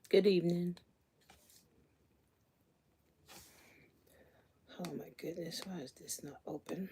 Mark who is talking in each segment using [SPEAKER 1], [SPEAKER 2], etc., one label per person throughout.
[SPEAKER 1] Good evening. Oh my goodness, why is this not open?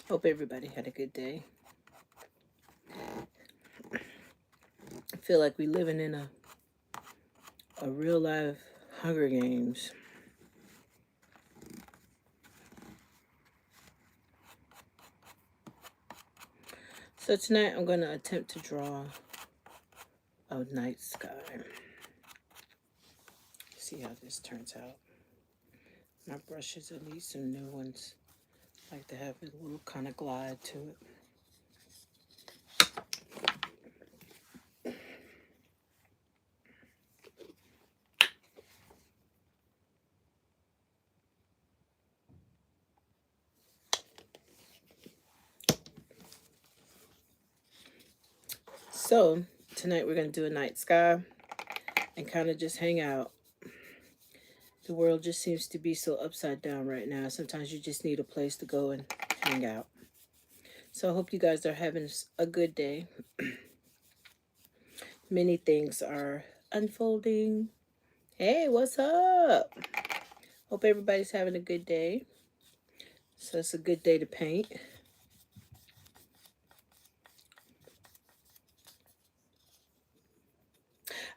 [SPEAKER 1] Hope everybody had a good day. I feel like we living in a real life Hunger Games. So tonight I'm going to attempt to draw a night sky. See how this turns out. My brushes, I need some new ones. I like to have a little kind of glide to it. So tonight we're going to do a night sky and kind of just hang out. The world just seems to be so upside down right now. Sometimes you just need a place to go and hang out. So I hope you guys are having a good day. Many things are unfolding. Hey, what's up? Hope everybody's having a good day. So it's a good day to paint.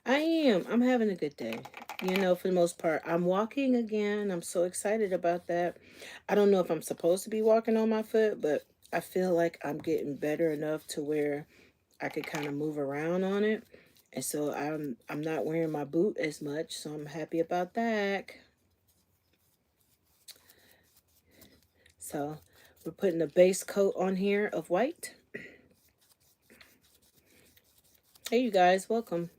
[SPEAKER 1] I am. I'm having a good day. You know, for the most part, I'm walking again. I'm so excited about that. I don't know if I'm supposed to be walking on my foot, but I feel like I'm getting better enough to where I could kind of move around on it. And so I'm not wearing my boot as much, so I'm happy about that. So we're putting a base coat on here of white. Hey you guys, welcome.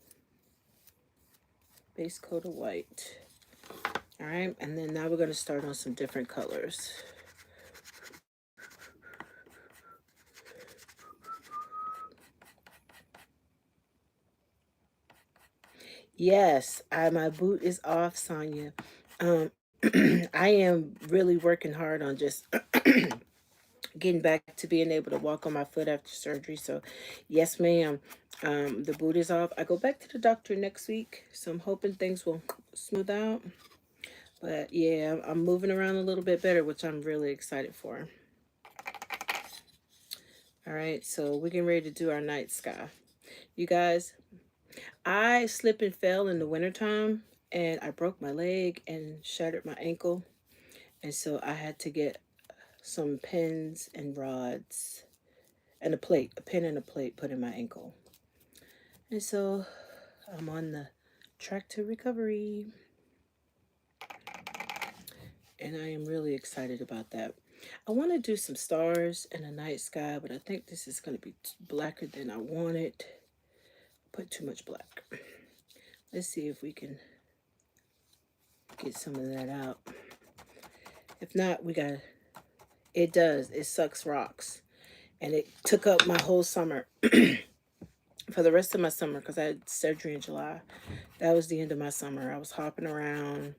[SPEAKER 1] Base coat of white. All right, and then now we're going to start on some different colors. Yes, my boot is off, Sonia. Um, I am really working hard on just getting back to being able to walk on my foot after surgery. So, yes, ma'am. The boot is off. I go back to the doctor next week, so I'm hoping things will smooth out. But yeah, I'm moving around a little bit better, which I'm really excited for. All right, so we're getting ready to do our night sky. You guys, I slipped and fell in the wintertime, and I broke my leg and shattered my ankle. And so I had to get some pins and rods and a pin and a plate put in my ankle. And so I'm on the track to recovery. And I am really excited about that. I want to do some stars and a night sky, but I think this is going to be blacker than I wanted. Put too much black. Let's see if we can get some of that out. If not, we got, it does. It sucks rocks. And it took up my whole summer. For the rest of my summer, because I had surgery in July. That was the end of my summer. I was hopping around,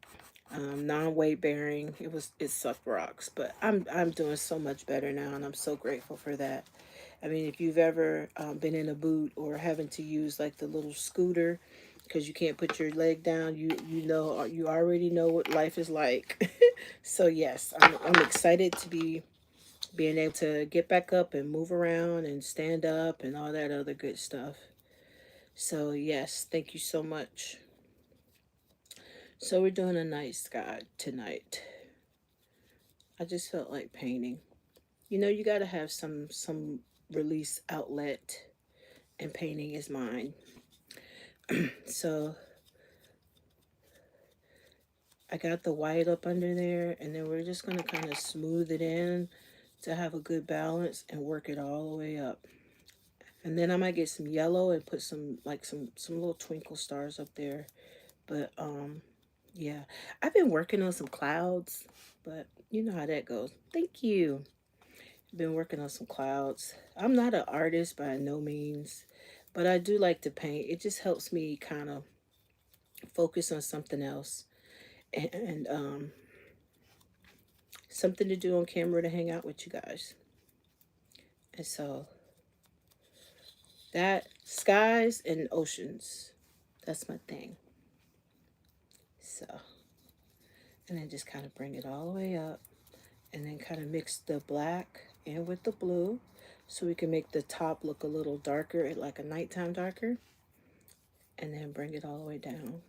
[SPEAKER 1] non-weight bearing. It sucked rocks, but I'm doing so much better now, and I'm so grateful for that. I mean, if you've ever been in a boot or having to use like the little scooter because you can't put your leg down, you know, you already know what life is like. So yes, I'm excited to be being able to get back up and move around and stand up and all that other good stuff. So yes, thank you so much. So we're doing a night sky tonight. I just felt like painting. You know, you got to have some release outlet, and painting is mine. So I got the white up under there, and then we're just going to kind of smooth it in to have a good balance and work it all the way up. And then I might get some yellow and put some like some little twinkle stars up there. But yeah, I've been working on some clouds, but you know how that goes. Thank you. I've been working on some clouds. I'm not an artist by no means, but I do like to paint. It just helps me kind of focus on something else, and something to do on camera to hang out with you guys. And so that skies and oceans, that's my thing. So, and then just kind of bring it all the way up, and then kind of mix the black in with the blue so we can make the top look a little darker, like a nighttime darker, and then bring it all the way down.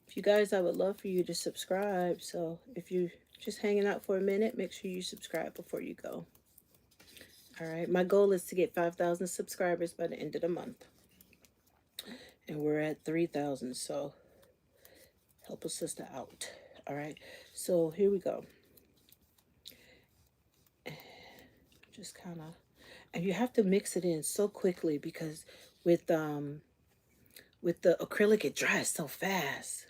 [SPEAKER 1] If you guys, I would love for you to subscribe. So if you just hanging out for a minute, make sure you subscribe before you go. All right. My goal is to get 5,000 subscribers by the end of the month. And we're at 3,000. So help a sister out. All right. So here we go. Just kind of, and you have to mix it in so quickly because with the acrylic it dries so fast.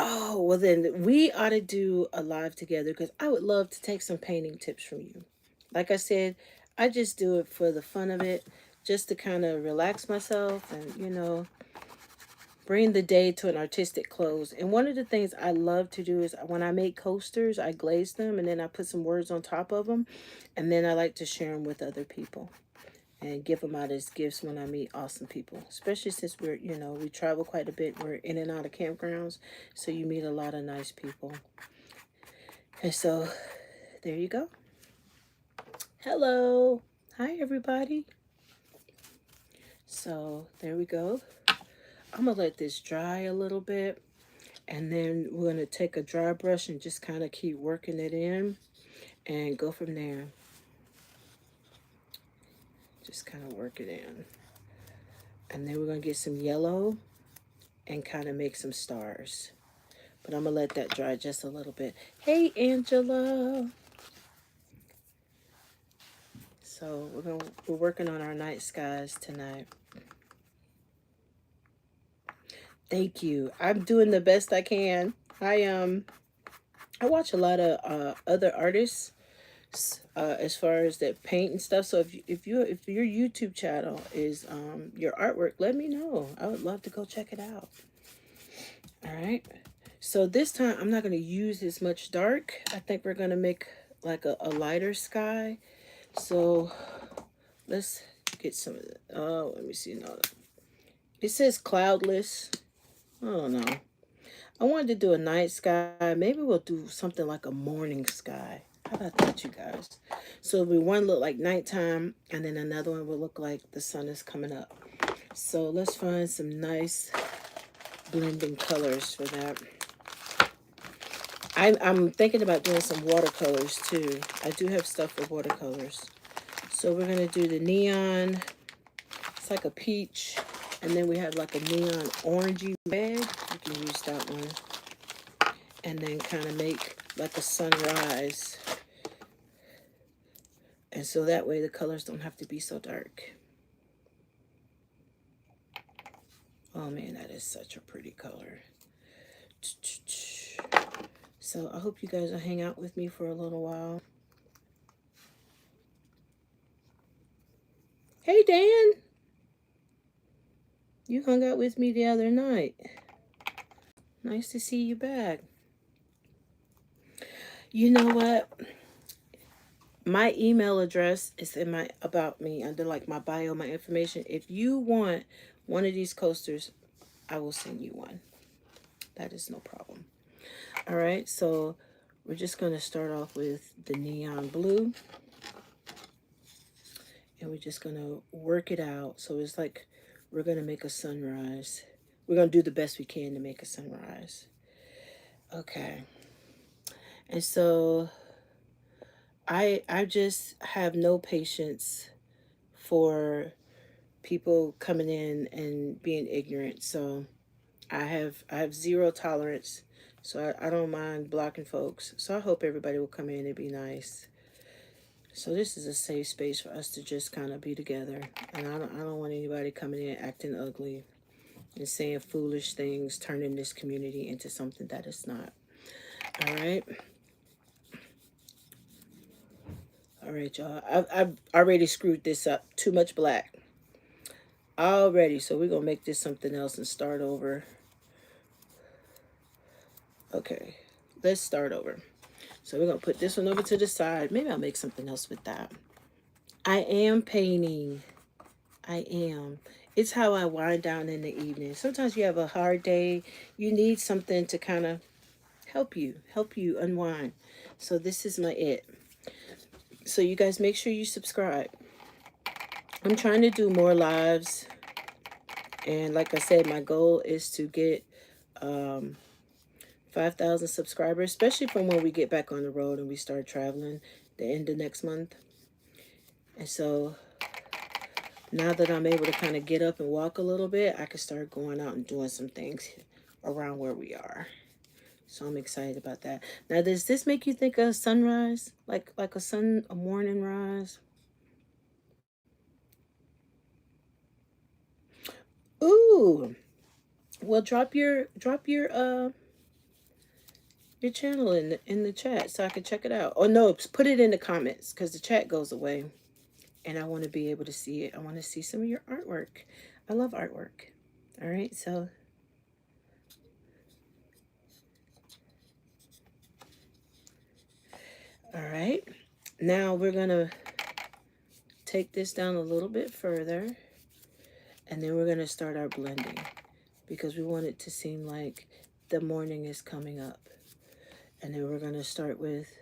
[SPEAKER 1] Oh, well then we ought to do a live together because I would love to take some painting tips from you. Like I said, I just do it for the fun of it, just to kind of relax myself and, bring the day to an artistic close. And one of the things I love to do is when I make coasters, I glaze them and then I put some words on top of them. And then I like to share them with other people and give them out as gifts when I meet awesome people. Especially since we travel quite a bit. We're in and out of campgrounds. So you meet a lot of nice people. And so there you go. Hello. Hi, everybody. So there we go. I'm going to let this dry a little bit. And then we're going to take a dry brush and just kind of keep working it in and go from there. Just kind of work it in. And then we're going to get some yellow and kind of make some stars. But I'm going to let that dry just a little bit. Hey, Angela. So we're working on our night skies tonight. Thank you. I'm doing the best I can. I watch a lot of other artists as far as that paint and stuff. So if your YouTube channel is your artwork, let me know. I would love to go check it out. All right. So this time I'm not going to use as much dark. I think we're going to make like a lighter sky. So let's get some of it. Oh, let me see. No, it says cloudless. I don't know. I wanted to do a night sky. Maybe we'll do something like a morning sky. How about that, you guys? So one look like nighttime, and then another one will look like the sun is coming up. So let's find some nice blending colors for that. I'm thinking about doing some watercolors too. I do have stuff for watercolors. So we're going to do the neon. It's like a peach. And then we have like a neon orangey red. You can use that one. And then kind of make like a sunrise. And so that way the colors don't have to be so dark. Oh man, that is such a pretty color. So I hope you guys will hang out with me for a little while. Hey, Dan. You hung out with me the other night. Nice to see you back. You know what? My email address is in my about me under like my bio, my information. If you want one of these coasters, I will send you one. That is no problem. All right, so we're just going to start off with the neon blue. And we're just going to work it out. So it's like we're going to make a sunrise. We're going to do the best we can to make a sunrise. Okay. And so I just have no patience for people coming in and being ignorant. So I have zero tolerance. So I don't mind blocking folks. So I hope everybody will come in and be nice. So this is a safe space for us to just kind of be together. And I don't want anybody coming in acting ugly and saying foolish things, turning this community into something that it's not. All right. All right, y'all. I've already screwed this up. Too much black. Already. So we're going to make this something else and start over. Okay. Let's start over. So we're going to put this one over to the side. Maybe I'll make something else with that. I am painting. I am. It's how I wind down in the evening. Sometimes you have a hard day. You need something to kind of help you unwind. So this is my it. So you guys make sure you subscribe. I'm trying to do more lives. And like I said, my goal is to get 5,000 subscribers, especially from when we get back on the road and we start traveling the end of next month. And so now that I'm able to kind of get up and walk a little bit, I can start going out and doing some things around where we are. So I'm excited about that. Now, does this make you think of sunrise? Like a morning rise? Ooh. Well, drop your channel in the chat so I can check it out. Oh no, put it in the comments because the chat goes away. And I want to be able to see it. I want to see some of your artwork. I love artwork. All right, so all right. Now we're going to take this down a little bit further and then we're going to start our blending because we want it to seem like the morning is coming up. And then we're going to start with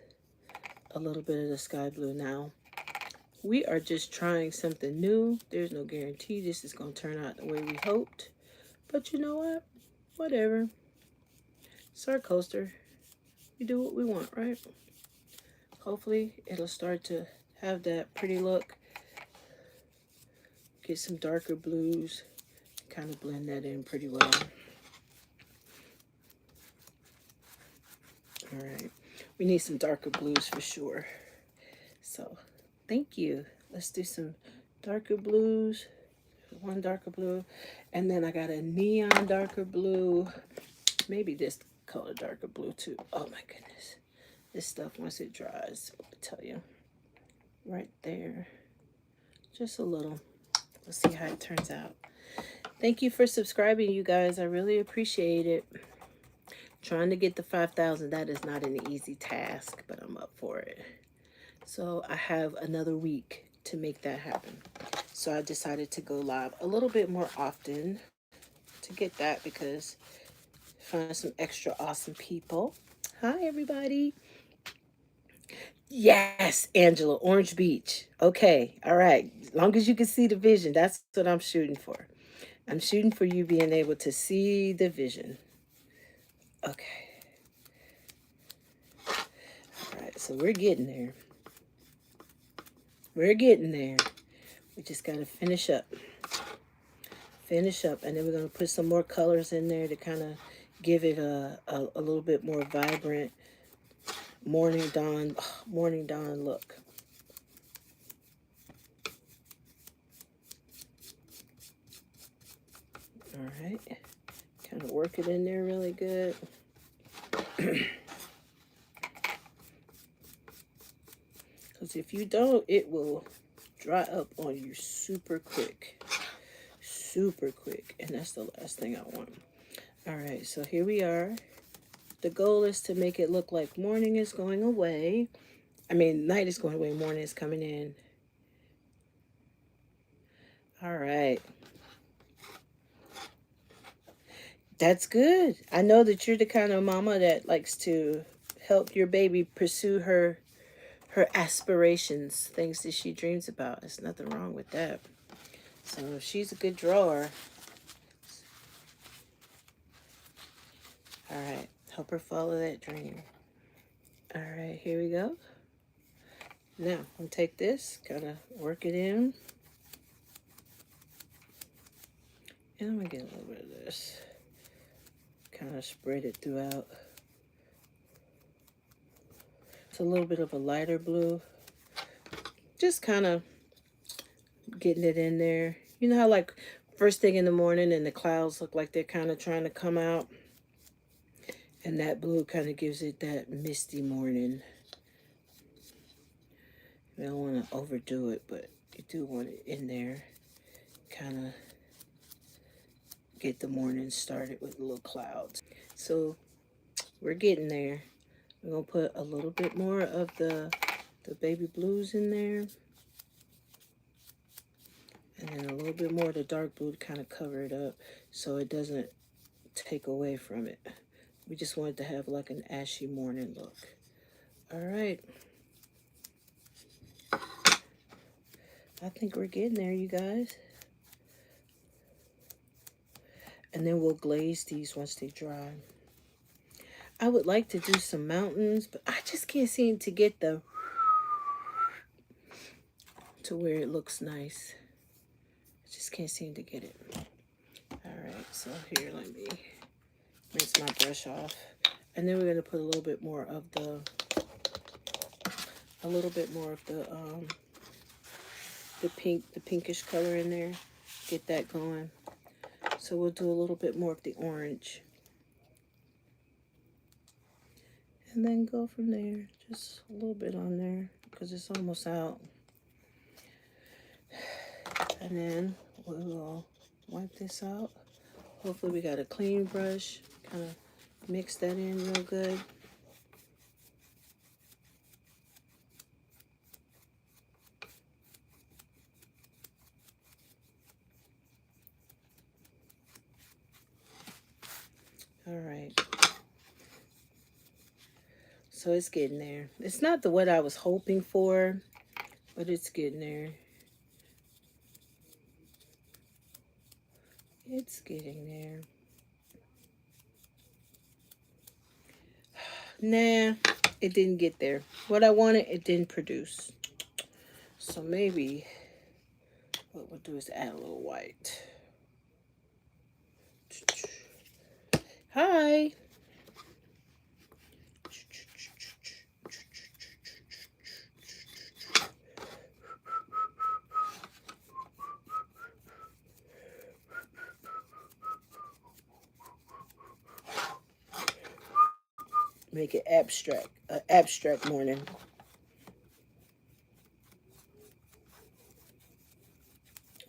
[SPEAKER 1] a little bit of the sky blue. Now, we are just trying something new. There's no guarantee this is going to turn out the way we hoped. But you know what? Whatever. It's our coaster. We do what we want, right? Hopefully, it'll start to have that pretty look. Get some darker blues. Kind of blend that in pretty well. All right. We need some darker blues for sure. So, thank you. Let's do some darker blues. One darker blue. And then I got a neon darker blue. Maybe this color darker blue too. Oh my goodness. This stuff, once it dries, I'll tell you. Right there. Just a little. Let's see how it turns out. Thank you for subscribing, you guys. I really appreciate it. Trying to get to 5,000, that is not an easy task, but I'm up for it. So I have another week to make that happen. So I decided to go live a little bit more often to get that because find some extra awesome people. Hi, everybody. Yes, Angela, Orange Beach. Okay, all right. As long as you can see the vision, that's what I'm shooting for. I'm shooting for you being able to see the vision. Okay. All right, so we're getting there. We're getting there. We just got to finish up. Finish up, and then we're going to put some more colors in there to kind of give it a little bit more vibrant morning dawn look. All right. Kind of work it in there really good. Because if you don't, it will dry up on you super quick. Super quick. And that's the last thing I want. All right, so here we are. The goal is to make it look like morning is going away. I mean, night is going away, morning is coming in. All right. That's good. I know that you're the kind of mama that likes to help your baby pursue her her aspirations, things that she dreams about. There's nothing wrong with that. So if she's a good drawer, all right, help her follow that dream. All right, here we go. Now, I'm going to take this, kind of work it in. And I'm going to get a little bit of this. Kind of spread it throughout. It's a little bit of a lighter blue. Just kind of getting it in there. You know how like first thing in the morning and the clouds look like they're kind of trying to come out? And that blue kind of gives it that misty morning. You don't want to overdo it, but you do want it in there. Kind of get the morning started with little clouds. So we're getting there. We're going to put a little bit more of the baby blues in there. And then a little bit more of the dark blue to kind of cover it up so it doesn't take away from it. We just want it to have like an ashy morning look. All right. I think we're getting there, you guys. And then we'll glaze these once they dry. I would like to do some mountains, but I just can't seem to get to where it looks nice. I just can't seem to get it. All right, so here, let me rinse my brush off. And then we're going to put a little bit more of the pinkish color in there. Get that going. So we'll do a little bit more of the orange. And then go from there. Just a little bit on there because it's almost out. And then we'll wipe this out. Hopefully we got a clean brush. Kind of mix that in real good. All right. So it's getting there. It's not what I was hoping for, but it's getting there. It's getting there. Nah, it didn't get there. What I wanted, it didn't produce. So maybe what we'll do is add a little white. Hi. Make it abstract, abstract morning.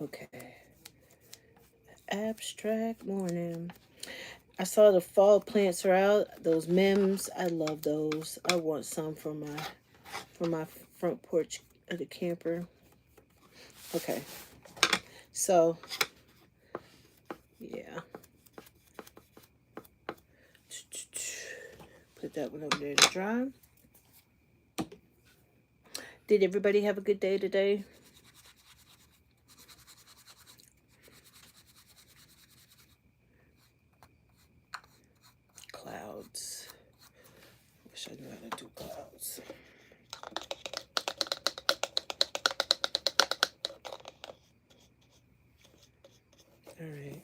[SPEAKER 1] Okay. Abstract morning. I saw the fall plants are out. Those Mims, I love those. I want some for my front porch of the camper. Okay. So, yeah. Put that one over there to dry. Did everybody have a good day today? Clouds. Wish I knew how to do clouds. All right.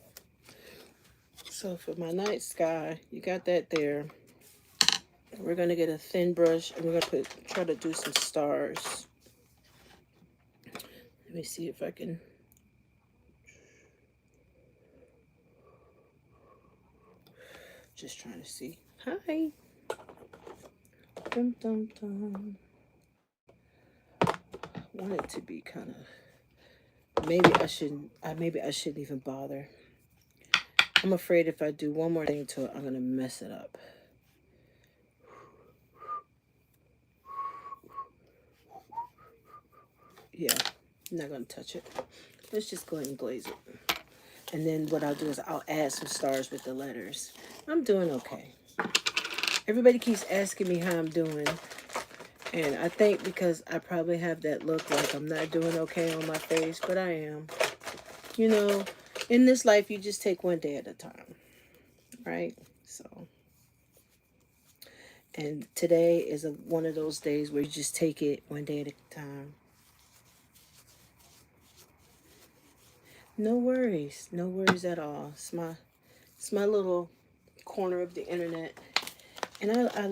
[SPEAKER 1] So for my night sky, you got that there. We're going to get a thin brush and we're going to try to do some stars. Let me see if I can. Just trying to see. Hi. Dum, dum, dum. I want it to be kind of, maybe I shouldn't even bother. I'm afraid if I do one more thing to it, I'm going to mess it up. Yeah, I'm not going to touch it. Let's just go ahead and glaze it. And then what I'll do is I'll add some stars with the letters. I'm doing okay. Everybody keeps asking me how I'm doing. And I think because I probably have that look like I'm not doing okay on my face, but I am. You know, in this life, you just take one day at a time, right? So, and today is one of those days where you just take it one day at a time. No worries, no worries at all. It's my little corner of the internet, and I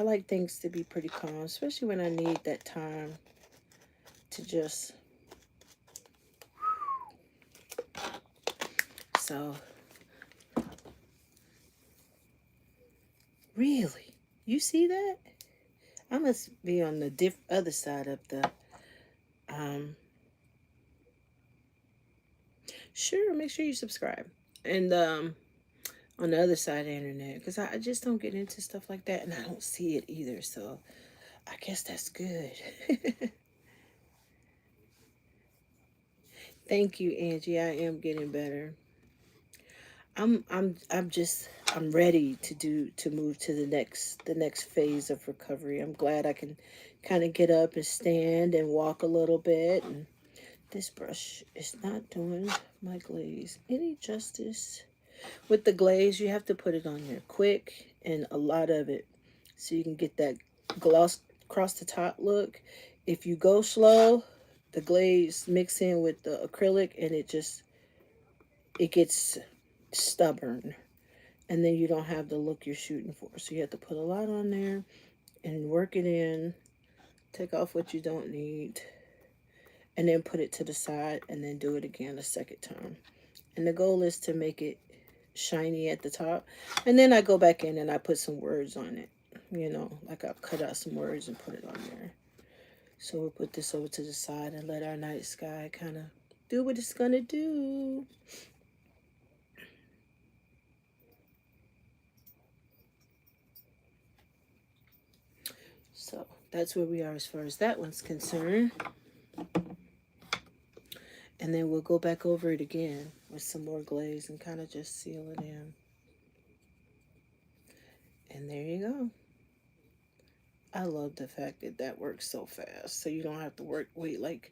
[SPEAKER 1] like things to be pretty calm, especially when I need that time to just. So really, you see that? I must be on the other side of the. Um, sure, make sure you subscribe, and on the other side of the internet, because I just don't get into stuff like that, and I don't see it either. So I guess that's good. Thank you, Angie. I am getting better. I'm ready to move to the next phase of recovery. I'm glad I can kind of get up and stand and walk a little bit. And this brush is not doing my glaze any justice. With the glaze, you have to put it on there quick and a lot of it so you can get that gloss across the top look. If you go slow, the glaze mix in with the acrylic and it gets stubborn, and then you don't have the look you're shooting for. So you have to put a lot on there and work it in, take off what you don't need, and then put it to the side and then do it again a second time. And the goal is to make it shiny at the top. And then I go back in and I put some words on it. Like I'll cut out some words and put it on there. So we'll put this over to the side and let our night sky kind of do what it's going to do. So that's where we are as far as that one's concerned. And then we'll go back over it again with some more glaze and kind of just seal it in. And there you go. I love the fact that that works so fast. So you don't have to wait like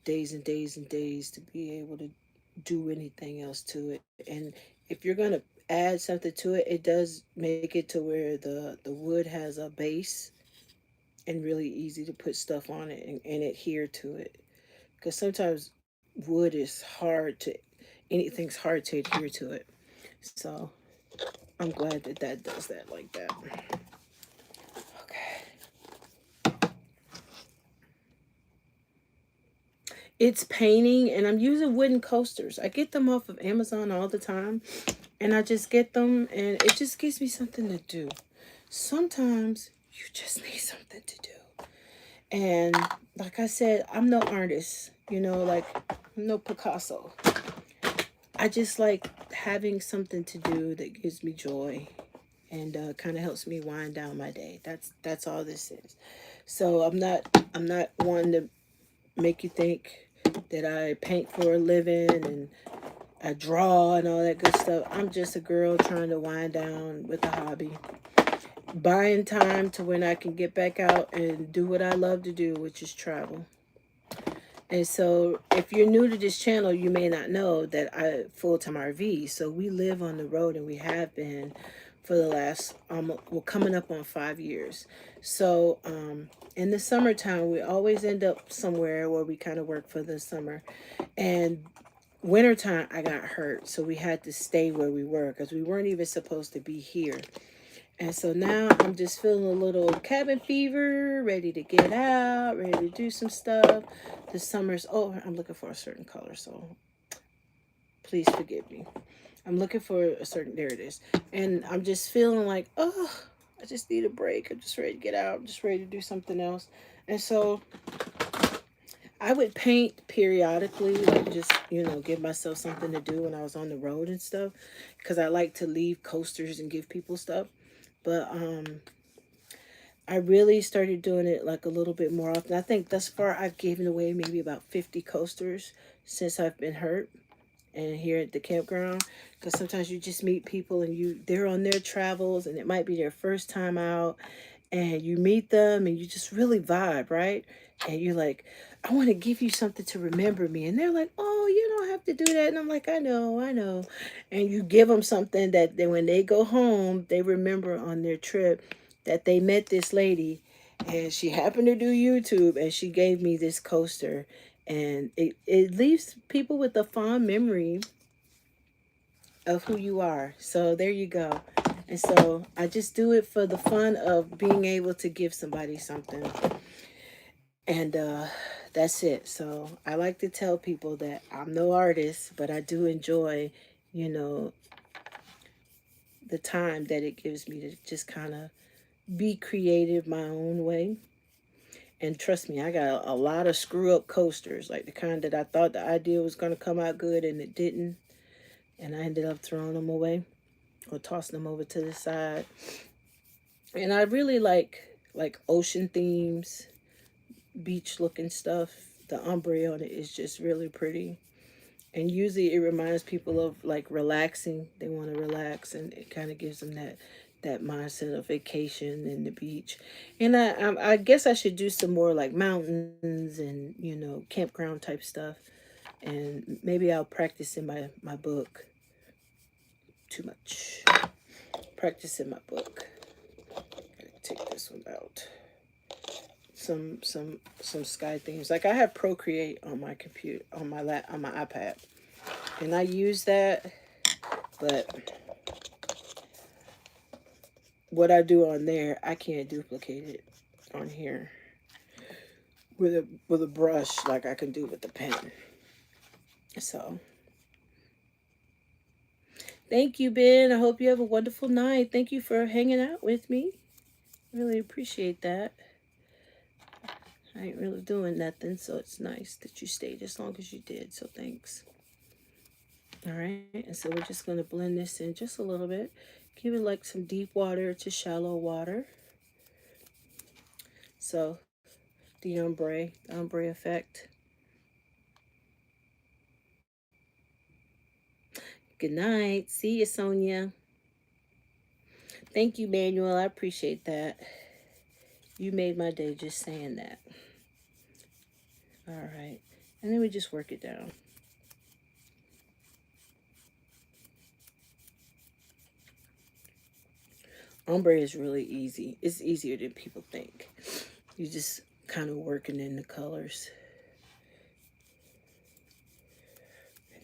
[SPEAKER 1] days and days and days to be able to do anything else to it. And if you're going to add something to it, it does make it to where the wood has a base and really easy to put stuff on it and adhere to it. Because sometimes wood is anything's hard to adhere to it. So I'm glad that that does that like that. Okay. It's painting, and I'm using wooden coasters. I get them off of Amazon all the time, and I just get them, and it just gives me something to do. Sometimes you just need something to do. And like I said, I'm no artist, like I'm no Picasso. I just like having something to do that gives me joy and kind of helps me wind down my day. That's all this is. So I'm not one to make you think that I paint for a living and I draw and all that good stuff. I'm just a girl trying to wind down with a hobby, buying time to when I can get back out and do what I love to do, which is travel. And so, if you're new to this channel, you may not know that I full-time RV. So we live on the road, and we have been for the last well, coming up on 5 years. So in the summertime, we always end up somewhere where we kind of work for the summer. And wintertime, I got hurt, so we had to stay where we were because we weren't even supposed to be here. And so now I'm just feeling a little cabin fever, ready to get out, ready to do some stuff. The summer's over. I'm looking for a certain color, so please forgive me. I'm looking for a certain, there it is. And I'm just feeling like, oh, I just need a break. I'm just ready to get out. I'm just ready to do something else. And so I would paint periodically, like just, give myself something to do when I was on the road and stuff. Because I like to leave coasters and give people stuff. But I really started doing it like a little bit more often. I think thus far I've given away maybe about 50 coasters since I've been hurt and here at the campground. Because sometimes you just meet people and they're on their travels and it might be their first time out. and you meet them and you just really vibe, right? And you're like, I want to give you something to remember me. And they're like, oh, you don't have to do that. And I'm like, I know, I know. And you give them something that when they go home, they remember on their trip that they met this lady and she happened to do YouTube and she gave me this coaster. And it leaves people with a fond memory of who you are. So there you go. And so I just do it for the fun of being able to give somebody something. And that's it. So I like to tell people that I'm no artist, but I do enjoy, you know, the time that it gives me to just kind of be creative my own way. And trust me, I got a lot of screw up coasters, like the kind that I thought the idea was going to come out good and it didn't. And I ended up throwing them away or tossing them over to the side. And I really like ocean themes, beach looking stuff. The ombre on it is just really pretty. And usually it reminds people of like relaxing. They want to relax and it kind of gives them that mindset of vacation and the beach. And I guess I should do some more like mountains and campground type stuff. And maybe I'll practice in my book. Too much practice in my book. Gotta take this one out. Some sky themes. Like I have Procreate on my computer, on my iPad, and I use that. But what I do on there, I can't duplicate it on here with a brush like I can do with the pen. So thank you, Ben. I hope you have a wonderful night. Thank you for hanging out with me. Really appreciate that. I ain't really doing nothing, so it's nice that you stayed as long as you did. So thanks. All right, and so we're just going to blend this in just a little bit. Give it like some deep water to shallow water. So the ombre effect. Good night. See you, Sonia. Thank you, Manuel. I appreciate that. You made my day just saying that. All right, and then we just work it down. Ombre is really easy. It's easier than people think. You just kind of working in the colors.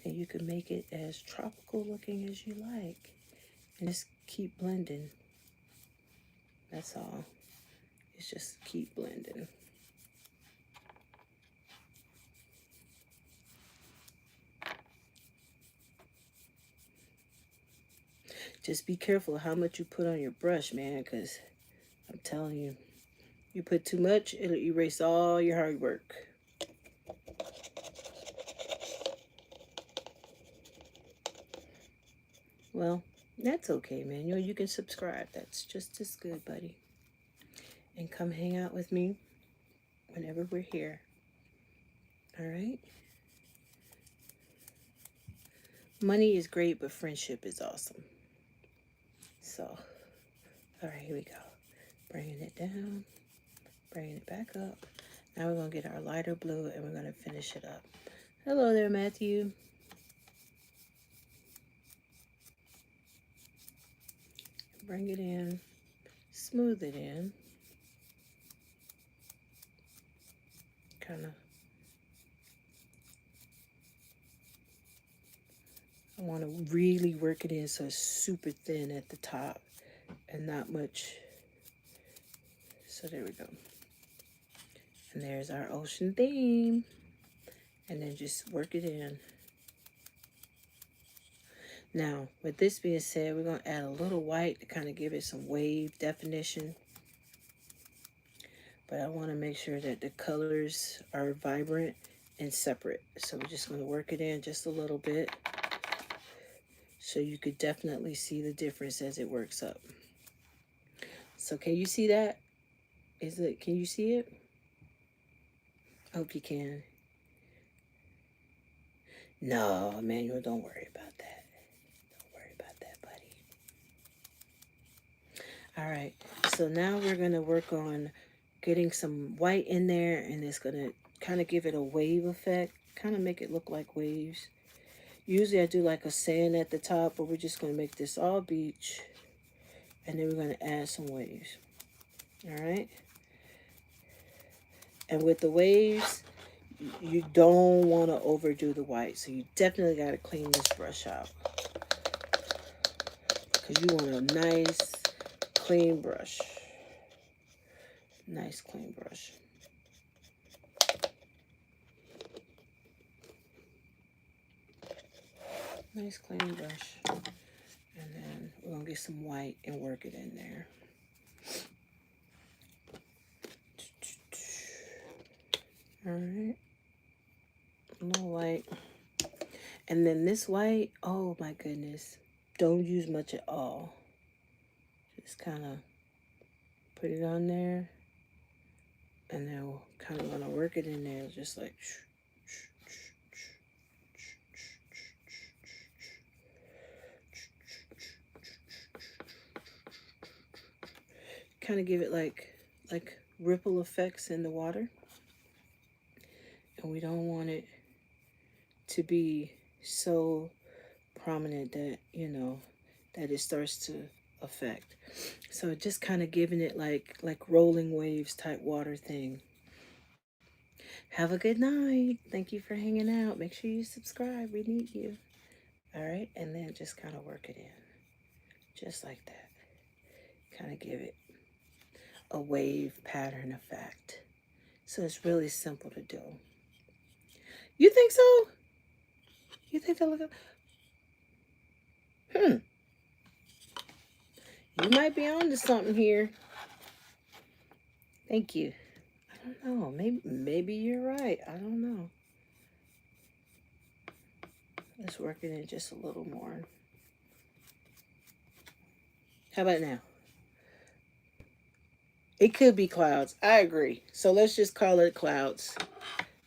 [SPEAKER 1] And you can make it as tropical looking as you like. And just keep blending. That's all. It's just keep blending. Just be careful how much you put on your brush, man, because I'm telling you, you put too much, it'll erase all your hard work. Well, that's okay, man. You can subscribe. That's just as good, buddy. And come hang out with me whenever we're here. All right? Money is great, but friendship is awesome. So, all right, here we go. Bringing it down, bringing it back up. Now we're going to get our lighter blue and we're going to finish it up. Hello there, Matthew. Bring it in, smooth it in. Kind of, I want to really work it in so it's super thin at the top and not much. So there we go. And there's our ocean theme. And then just work it in. Now, with this being said, we're going to add a little white to kind of give it some wave definition. But I want to make sure that the colors are vibrant and separate. So we're just going to work it in just a little bit. So you could definitely see the difference as it works up. So can you see that? Can you see it? I hope you can. No, Emmanuel, don't worry about that. Don't worry about that, buddy. All right, So now we're going to work on getting some white in there, and it's going to kind of give it a wave effect, kind of make it look like waves. Usually I do like a sand at the top, but we're just going to make this all beach, and then we're going to add some waves. All right. And with the waves, you don't want to overdo the white, so you definitely got to clean this brush out, because you want a nice clean brush. Nice clean brush. Nice clean brush. And then we're going to get some white and work it in there. Alright. A little white. And then this white, oh my goodness. Don't use much at all. Just kind of put it on there. And then we're kind of going to work it in there just like... kind of give it like ripple effects in the water. And we don't want it to be so prominent that, you know, that it starts to affect. So just kind of giving it like rolling waves type water thing. Have a good night. Thank you for hanging out. Make sure you subscribe. We need you. All right. And then just kind of work it in. Just like that. Kind of give it a wave pattern effect. So it's really simple to do. You think so? You think that look up? You might be on to something here. Thank you. I don't know. Maybe you're right. I don't know. Let's work it in just a little more. How about now? It could be clouds. I agree. So let's just call it clouds.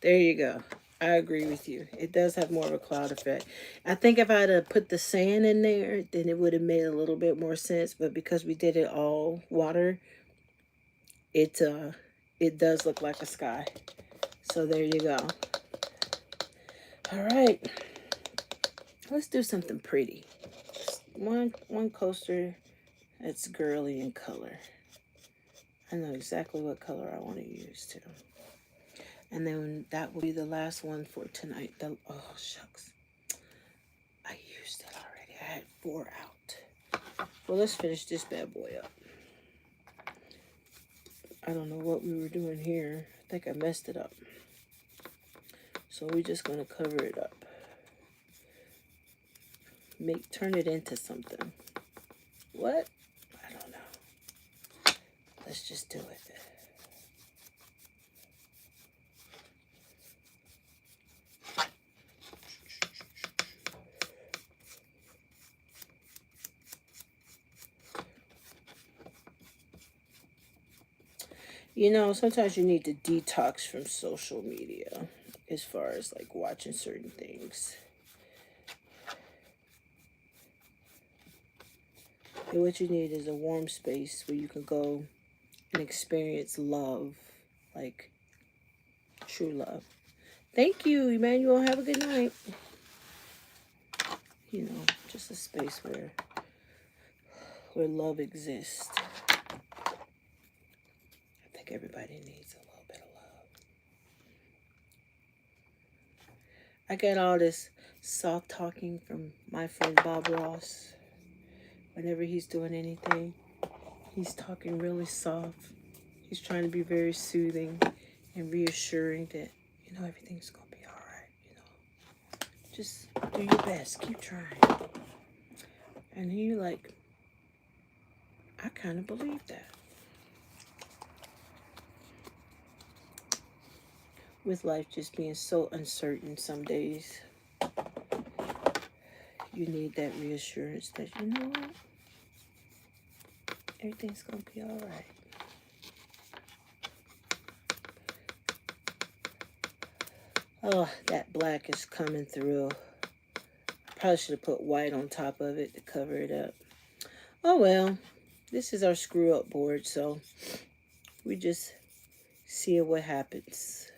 [SPEAKER 1] There you go. I agree with you. It does have more of a cloud effect. I think if I had put the sand in there, then it would have made a little bit more sense. But because we did it all water, it does look like a sky. So there you go. All right. Let's do something pretty. One coaster that's girly in color. I know exactly what color I want to use too. And then that will be the last one for tonight. Oh, shucks. I used it already. I had 4 out. Well, let's finish this bad boy up. I don't know what we were doing here. I think I messed it up. So we're just going to cover it up. Turn it into something. What? I don't know. Let's just do it. You know, sometimes you need to detox from social media as far as like watching certain things. And what you need is a warm space where you can go and experience love, like true love. Thank you, Emmanuel. Have a good night. You know, just a space where love exists. I think everybody needs a little bit of love. I get all this soft talking from my friend Bob Ross. Whenever he's doing anything, he's talking really soft. He's trying to be very soothing and reassuring that, you know, everything's going to be all right, you know. Just do your best. Keep trying. And he like, I kind of believe that. With life just being so uncertain some days, you need that reassurance that, you know what? Everything's going to be all right. Oh, that black is coming through. Probably should have put white on top of it to cover it up. Oh, well. This is our screw up board, so we just see what happens.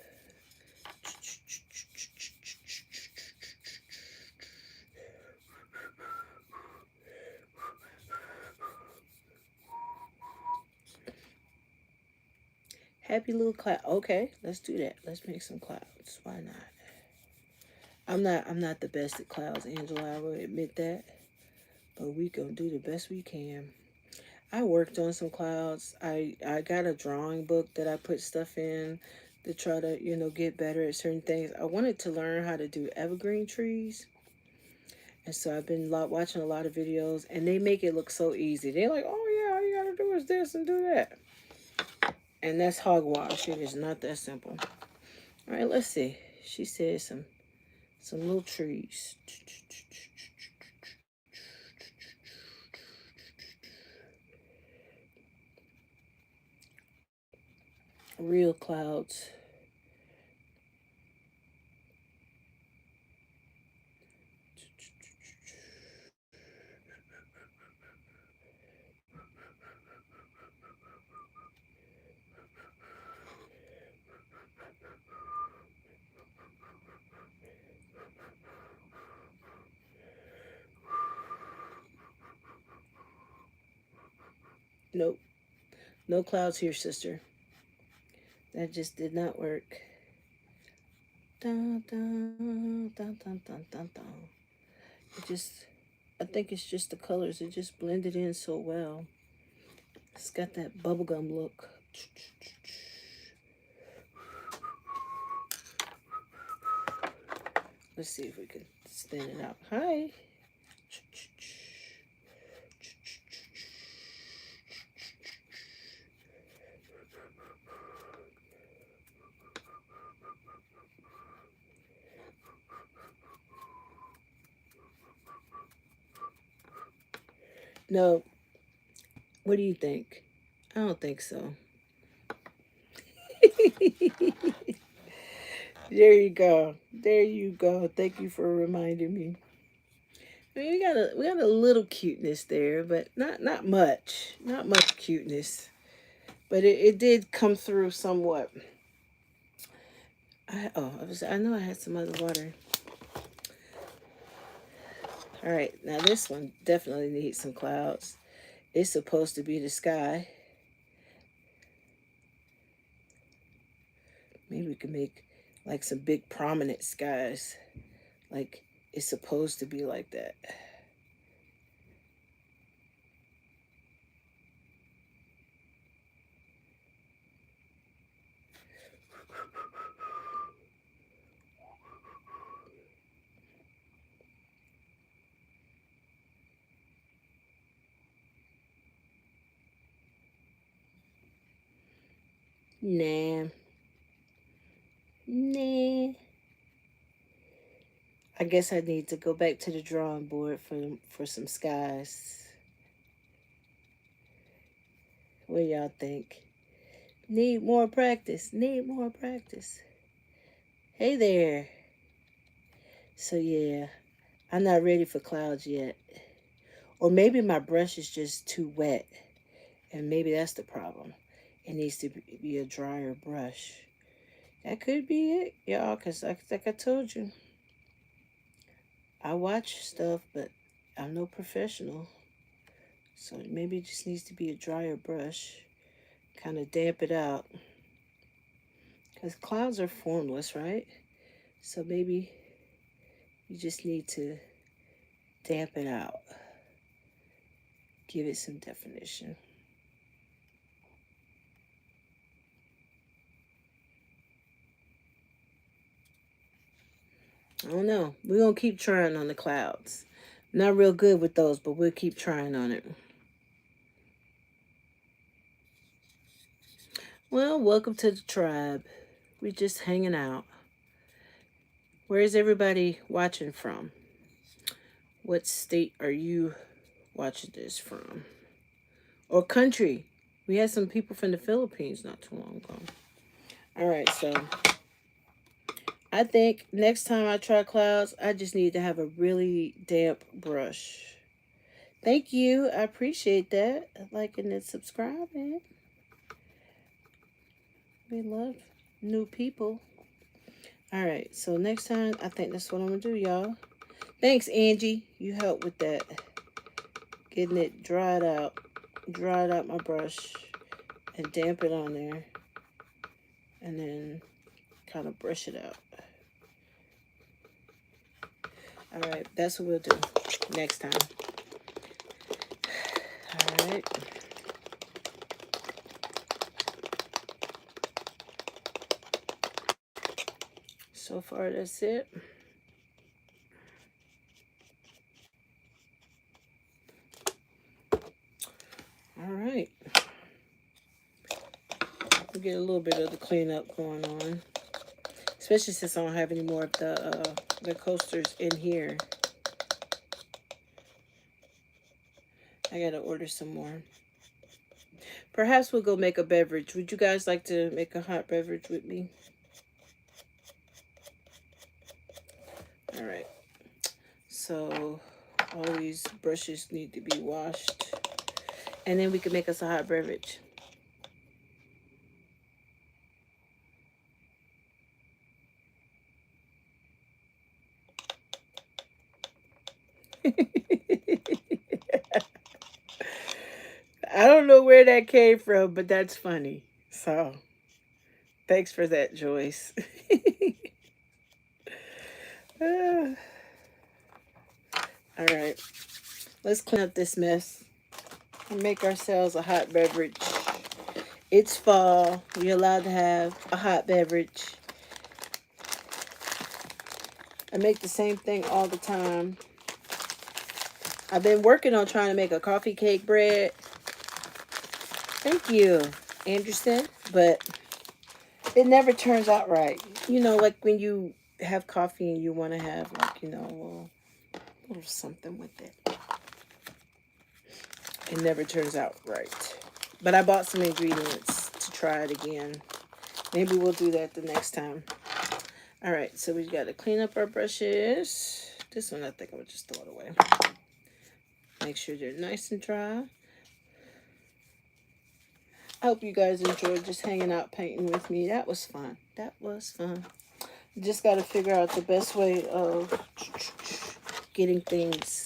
[SPEAKER 1] Happy little cloud. Okay, let's do that. Let's make some clouds. Why not? I'm not the best at clouds, Angela. I will admit that. But we gonna do the best we can. I worked on some clouds. I got a drawing book that I put stuff in to try to, get better at certain things. I wanted to learn how to do evergreen trees. And so I've been watching a lot of videos, and they make it look so easy. They're like, oh yeah, all you gotta do is this and do that. And that's hogwash. It is not that simple. All right, let's see. She said some little trees. Real clouds. Nope. No clouds here, sister. That just did not work. Dun, dun, dun, dun, dun, dun, dun. I think it's just the colors. It just blended in so well. It's got that bubblegum look. Let's see if we can stand it out. Hi. No. What do you think? I don't think so. There you go. There you go. Thank you for reminding me. I mean, we got a little cuteness there, but not much. Not much cuteness. But it did come through somewhat. I know I had some other water. All right, now this one definitely needs some clouds. It's supposed to be the sky. Maybe we can make like some big prominent skies. Like it's supposed to be like that. Nah. Nah. I guess I need to go back to the drawing board for some skies. What do y'all think? Need more practice. Need more practice. Hey there. So yeah, I'm not ready for clouds yet. Or maybe my brush is just too wet. And maybe that's the problem. It needs to be a drier brush. That could be it, y'all, because like I told you, I watch stuff, but I'm no professional. So maybe it just needs to be a drier brush. Kind of damp it out. Because clouds are formless, right? So maybe you just need to damp it out. Give it some definition. I don't know. We're going to keep trying on the clouds. Not real good with those, but we'll keep trying on it. Well, welcome to the tribe. We're just hanging out. Where is everybody watching from? What state are you watching this from? Or country? We had some people from the Philippines not too long ago. All right, so I think next time I try clouds, I just need to have a really damp brush. Thank you. I appreciate that. Liking and subscribing. We love new people. All right. So next time, I think that's what I'm going to do, y'all. Thanks, Angie. You helped with that. Getting it dried out. Dried out my brush and damp it on there. And then kind of brush it out. All right. That's what we'll do next time. All right. So far, that's it. All right. We'll get a little bit of the cleanup going on, especially since I don't have any more of the coasters in here. I gotta order some more. Perhaps we'll go make a beverage. Would you guys like to make a hot beverage with me? All right. So all these brushes need to be washed, and then we can make us a hot beverage. I don't know where that came from, but that's funny. So, thanks for that, Joyce. All right, let's clean up this mess and make ourselves a hot beverage. It's fall. We're allowed to have a hot beverage. I make the same thing all the time. I've been working on trying to make a coffee cake bread. Thank you, Anderson. But it never turns out right. You know, like when you have coffee and you want to have, like, a little something with it. It never turns out right. But I bought some ingredients to try it again. Maybe we'll do that the next time. All right, so we got to clean up our brushes. This one, I think I would just throw it away. Make sure they're nice and dry. I hope you guys enjoyed just hanging out painting with me. That was fun. That was fun. Just got to figure out the best way of getting things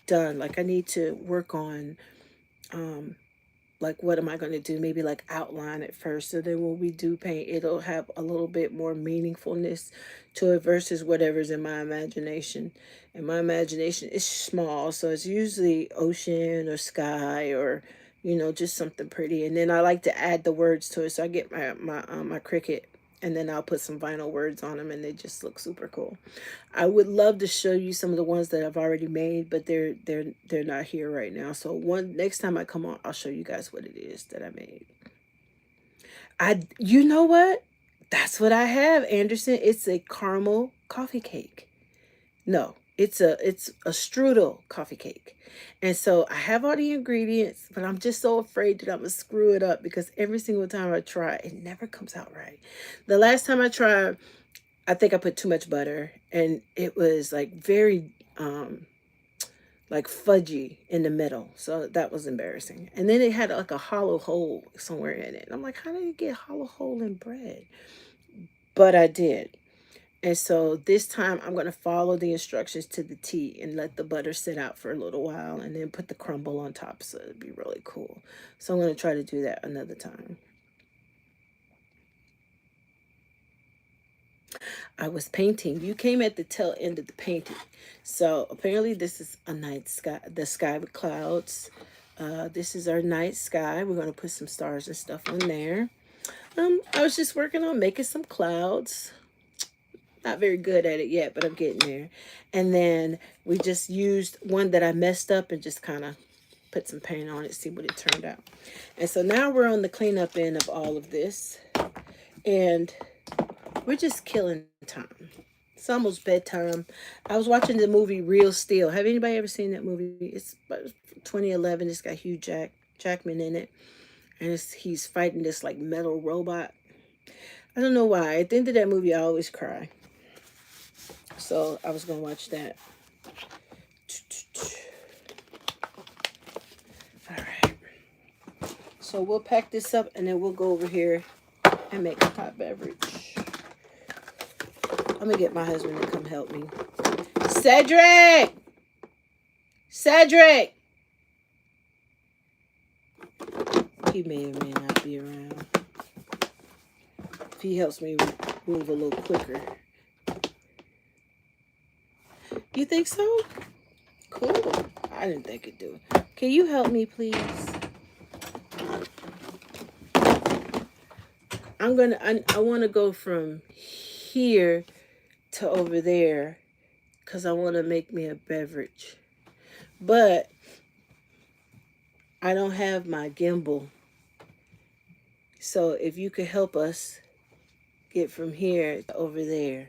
[SPEAKER 1] done. Like I need to work on like what am I going to do? Maybe like outline it first, so then when we do paint, it'll have a little bit more meaningfulness to it versus whatever's in my imagination. And my imagination is small, so it's usually ocean or sky or just something pretty. And then I like to add the words to it, so I get my Cricut, and then I'll put some vinyl words on them, and they just look super cool. I would love to show you some of the ones that I've already made, but they're not here right now. So next time I come on, I'll show you guys what it is that I made. You know what? That's what I have, Anderson. It's a caramel coffee cake. No, it's a strudel coffee cake. And so I have all the ingredients, but I'm just so afraid that I'm gonna screw it up because every single time I try, it never comes out right. The last time I tried, I think I put too much butter and it was like very like fudgy in the middle. So that was embarrassing. And then it had like a hollow hole somewhere in it. And I'm like, how did you get a hollow hole in bread? But I did. And so this time I'm going to follow the instructions to the T and let the butter sit out for a little while and then put the crumble on top. So it'd be really cool. So I'm going to try to do that another time. I was painting. You came at the tail end of the painting. So apparently this is a night sky, the sky with clouds. This is our night sky. We're going to put some stars and stuff on there. I was just working on making some clouds. Not very good at it yet, but I'm getting there. And then we just used one that I messed up and just kind of put some paint on it, see what it turned out. And so now we're on the cleanup end of all of this. And we're just killing time. It's almost bedtime. I was watching the movie Real Steel. Have anybody ever seen that movie? It's 2011. It's got Hugh Jackman in it. And he's fighting this like metal robot. I don't know why. At the end of that movie, I always cry. So I was going to watch that. So we'll pack this up and then we'll go over here and make a hot beverage. I'm gonna get my husband to come help me. Cedric! Cedric! He may or may not be around. If he helps me move a little quicker. You think so? Cool. I didn't think it'd do it. Can you help me, please? I want to go from here to over there because I want to make me a beverage. But I don't have my gimbal. So if you could help us get from here to over there.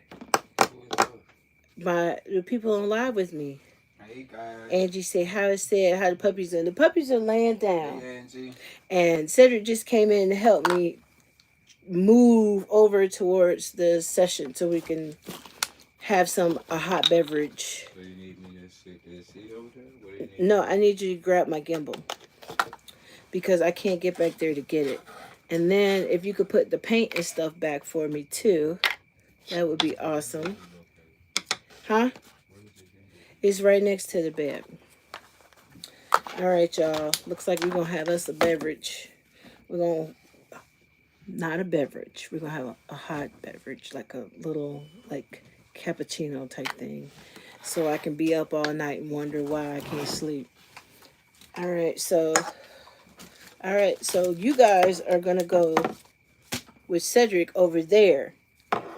[SPEAKER 1] The people on live with me.
[SPEAKER 2] Hey guys.
[SPEAKER 1] Angie said, how the puppies are. The puppies are laying down.
[SPEAKER 2] Hey Angie.
[SPEAKER 1] And Cedric just came in to help me move over towards the session so we can have a hot beverage.
[SPEAKER 2] So you need me to sit this seat over there? What do you need?
[SPEAKER 1] No, I need you to grab my gimbal because I can't get back there to get it. And then if you could put the paint and stuff back for me too, that would be awesome. Huh? It's right next to the bed. All right, y'all. Looks like we're going to have us a beverage. Not a beverage. We're going to have a hot beverage, like a little, like, cappuccino type thing. So I can be up all night and wonder why I can't sleep. All right, so you guys are going to go with Cedric over there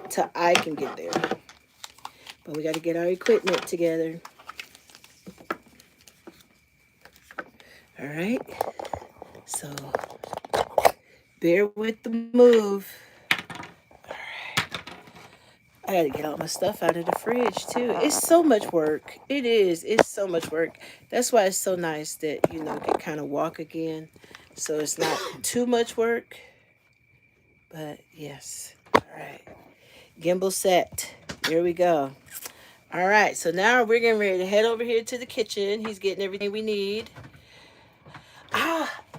[SPEAKER 1] till I can get there. But we got to get our equipment together. All right. So bear with the move. All right. I got to get all my stuff out of the fridge too. It's so much work. It is. It's so much work. That's why it's so nice that, you can kind of walk again. So it's not too much work. But yes. All right. Gimbal set. Here we go. All right, so now we're getting ready to head over here to the kitchen. He's getting everything we need.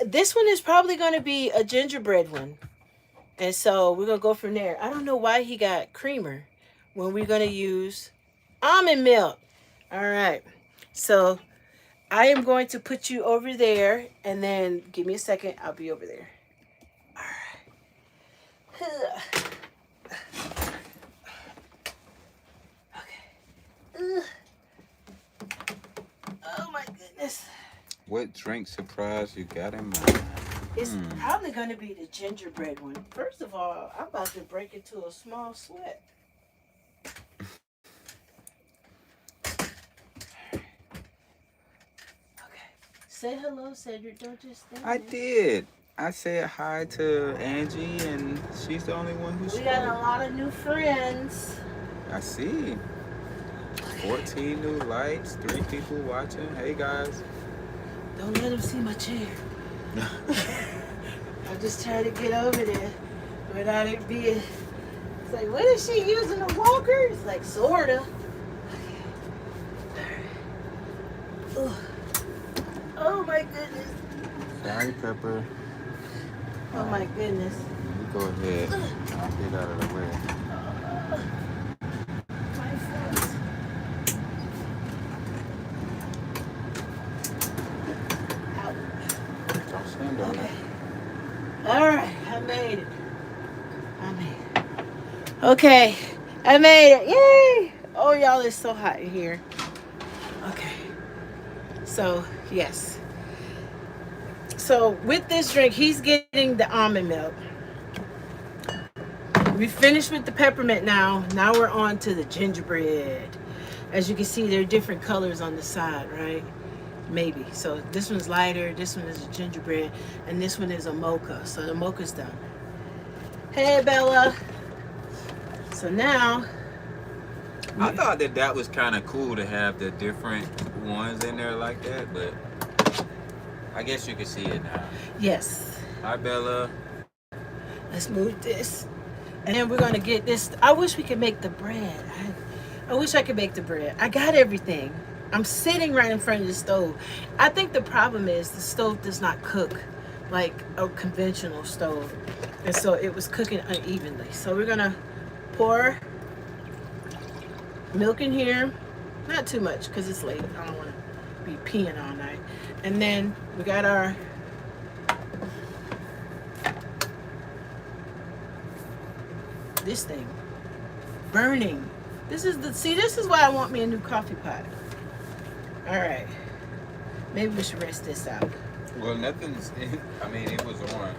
[SPEAKER 1] This one is probably going to be a gingerbread one. And so we're going to go from there. I don't know why he got creamer when we're going to use almond milk. All right, so I am going to put you over there, and then give me a second. I'll be over there. All right. Oh my goodness.
[SPEAKER 2] What drink surprise you got in mind?
[SPEAKER 1] It's probably going to be the gingerbread one. First of all, I'm about to break into a small sweat. Okay. Say hello, Cedric. Don't just stand
[SPEAKER 2] I
[SPEAKER 1] there.
[SPEAKER 2] did. I said hi to Angie, and she's the only one who spoke.
[SPEAKER 1] We got a lot of new friends.
[SPEAKER 2] I see. 14 new likes, 3 people watching. Hey guys.
[SPEAKER 1] Don't let them see my chair. I'm just trying to get over there without it being. It's like, what is she using, a walker? It's like, sorta. Okay. Oh my goodness.
[SPEAKER 2] Sorry, Pepper.
[SPEAKER 1] Oh my goodness.
[SPEAKER 2] You go ahead. I'll get out of the way.
[SPEAKER 1] My foot.
[SPEAKER 2] Don't stand on
[SPEAKER 1] Okay.
[SPEAKER 2] it.
[SPEAKER 1] All right, I made it. Okay, I made it. Yay! Oh, y'all, it's so hot in here. Okay. So, yes. So, with this drink, he's getting the almond milk. We finished with the peppermint now. Now we're on to the gingerbread. As you can see, there are different colors on the side, right? Maybe. So this one's lighter, this one is a gingerbread, and this one is a mocha. So the mocha's done. Hey, Bella. So now...
[SPEAKER 2] I thought that was kind of cool to have the different ones in there like that, but I guess you can see it now.
[SPEAKER 1] Yes.
[SPEAKER 2] Hi, Bella.
[SPEAKER 1] Let's move this. And then we're going to get this. I wish we could make the bread. I wish I could make the bread. I got everything. I'm sitting right in front of the stove. I think the problem is the stove does not cook like a conventional stove. And so it was cooking unevenly. So we're gonna pour milk in here. Not too much because it's late. I don't want to be peeing all night. And then we got our this thing burning. This is why I want me a new coffee pot. All right. Maybe we should rest this out.
[SPEAKER 2] Well, nothing's. I mean, it was on.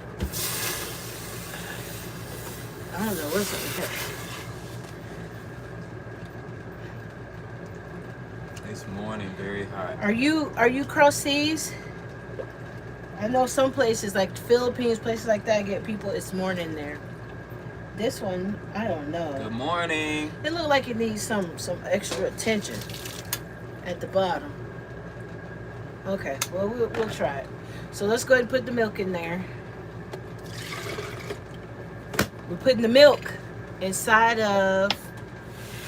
[SPEAKER 1] I don't know what's up with that.
[SPEAKER 2] This morning, very hot.
[SPEAKER 1] Are you cross seas? I know some places like the Philippines, places like that get people. It's morning there. This one, I don't know.
[SPEAKER 2] Good morning.
[SPEAKER 1] It looked like it needs some extra attention at the bottom. Okay, well we'll try it. So let's go ahead and put the milk in there. We're putting the milk inside of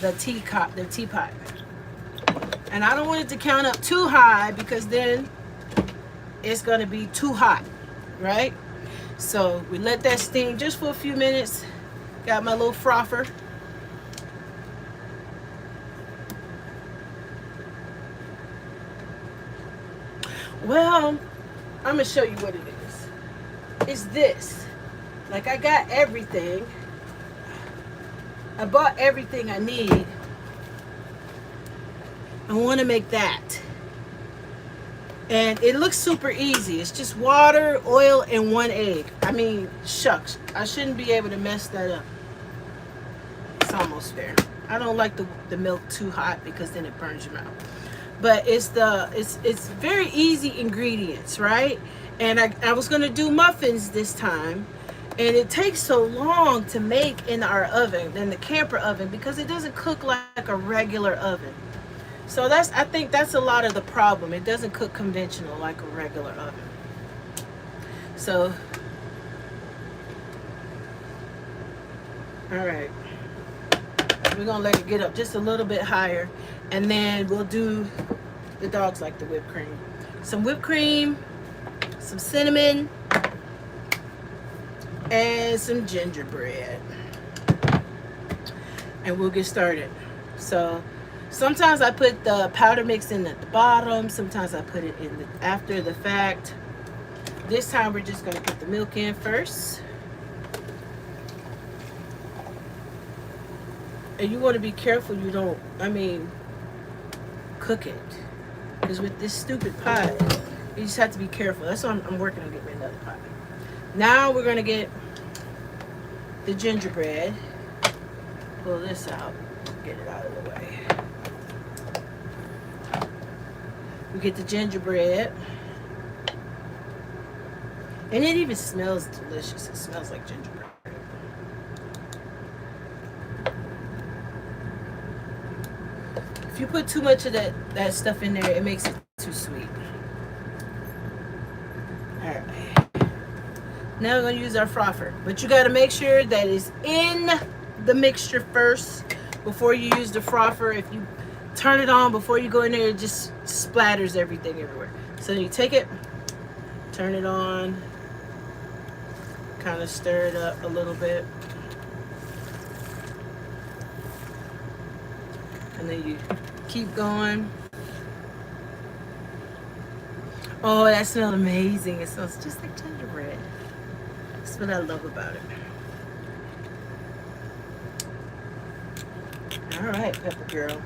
[SPEAKER 1] the teapot. And I don't want it to count up too high because then it's gonna be too hot, right? So we let that steam just for a few minutes. Got my little frother. Well, I'm gonna show you what it is. It's this. Like I got everything. I bought everything I need. I want to make that. And it looks super easy. It's just water, oil, and 1 egg. I mean, shucks. I shouldn't be able to mess that up. It's almost fair. I don't like the milk too hot because then it burns your mouth. But it's very easy ingredients, right? And I was gonna do muffins this time, and it takes so long to make in our oven, in the camper oven, because it doesn't cook like a regular oven. So I think that's a lot of the problem. It doesn't cook conventional like a regular oven. So, all right, we're gonna let it get up just a little bit higher, and then we'll do, the dogs like the whipped cream. Some whipped cream, some cinnamon, and some gingerbread. And we'll get started. So sometimes I put the powder mix in at the bottom. Sometimes I put it in after the fact. This time we're just going to put the milk in first. And you want to be careful you don't, cook it. Because with this stupid pot, you just have to be careful. That's why I'm working on getting me another pot. Now we're going to get the gingerbread. Pull this out. Get it out of the way. We get the gingerbread. And it even smells delicious. It smells like gingerbread. If you put too much of that stuff in there, it makes it too sweet. Alright. Now we're going to use our frother. But you got to make sure that it's in the mixture first before you use the frother. If you turn it on before you go in there, it just splatters everything everywhere. So you take it, turn it on, kind of stir it up a little bit. And then you keep going. Oh, that smells amazing. It smells just like gingerbread. That's what I love about it. All right, Pepper Girl.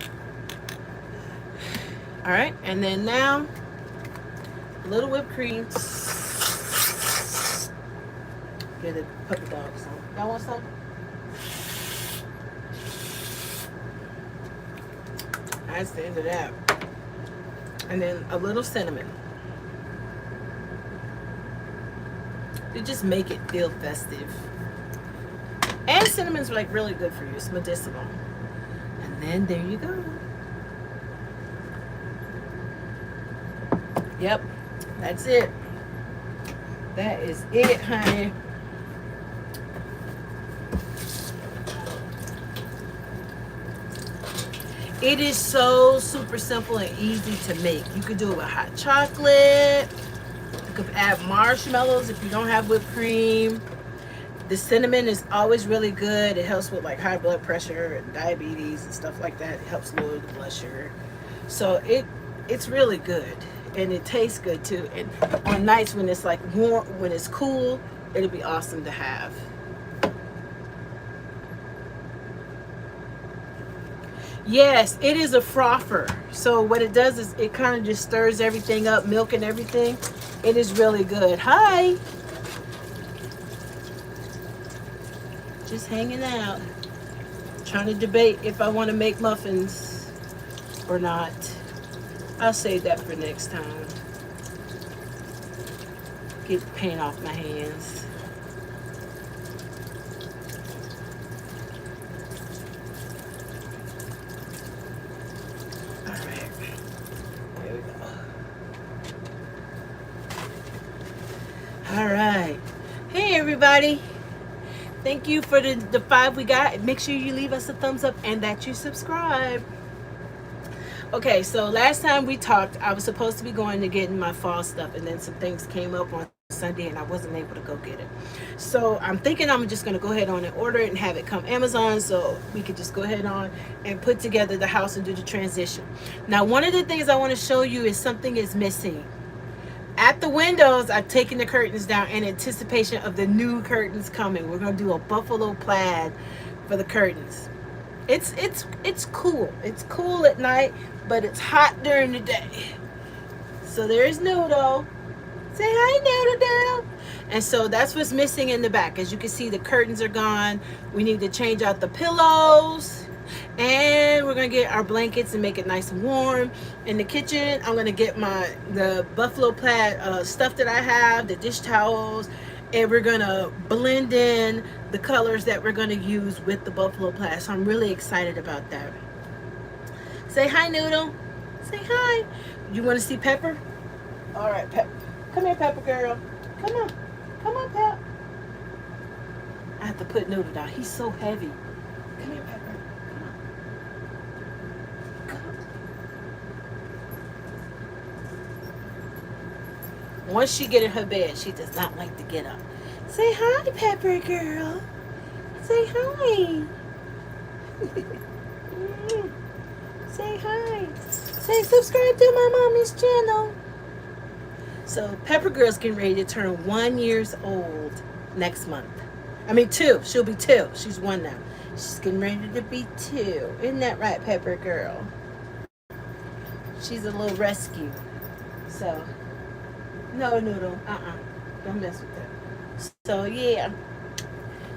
[SPEAKER 1] All right, and then now a little whipped cream. Get the puppy dog some. Y'all want some? That's the end of that. And then a little cinnamon. You just make it feel festive. And cinnamon's like really good for you. It's medicinal. And then there you go. Yep, that's it. That is it, honey. It is so super simple and easy to make. You could do it with hot chocolate. You could add marshmallows if you don't have whipped cream. The cinnamon is always really good. It helps with like high blood pressure and diabetes and stuff like that. It helps lower the blood sugar. So it's really good, and it tastes good too. And on nights when it's like warm, when it's cool, it'll be awesome to have. Yes, it is a frother. So what it does is it kind of just stirs everything up, milk and everything. It is really good. Hi. Just hanging out. Trying to debate if I want to make muffins or not. I'll save that for next time. Get the paint off my hands. All right. There we go. All right. Hey, everybody. Thank you for the 5 we got. Make sure you leave us a thumbs up and that you subscribe. Okay, so last time we talked, I was supposed to be going to getting my fall stuff, and then some things came up on Sunday and I wasn't able to go get it. So I'm thinking I'm just going to go ahead on and order it and have it come Amazon, so we could just go ahead on and put together the house and do the transition. Now, one of the things I want to show you is something is missing. At the windows, I've taken the curtains down in anticipation of the new curtains coming. We're going to do a buffalo plaid for the curtains. It's cool. It's cool at night, but it's hot during the day. So there's Noodle. Say hi, Noodle. And so that's what's missing in the back. As you can see, the curtains are gone. We need to change out the pillows. And we're going to get our blankets and make it nice and warm. In the kitchen, I'm going to get the buffalo plaid stuff that I have, the dish towels, and we're going to blend in the colors that we're going to use with the buffalo plaid. So I'm really excited about that. Say hi, Noodle. Say hi. You want to see Pepper? All right, Pepper. Come here, Pepper girl. Come on. Come on, Pep. I have to put Noodle down. He's so heavy. Come here, Pepper. Once she get in her bed, she does not like to get up. Say hi, Pepper girl. Say hi. Say hi. Say subscribe to my mommy's channel. So Pepper girl's getting ready to turn 1 year old next month. I mean 2. She'll be 2. She's 1 now. She's getting ready to be 2. Isn't that right, Pepper girl? She's a little rescue. So no, Noodle. Don't mess with that. So, yeah.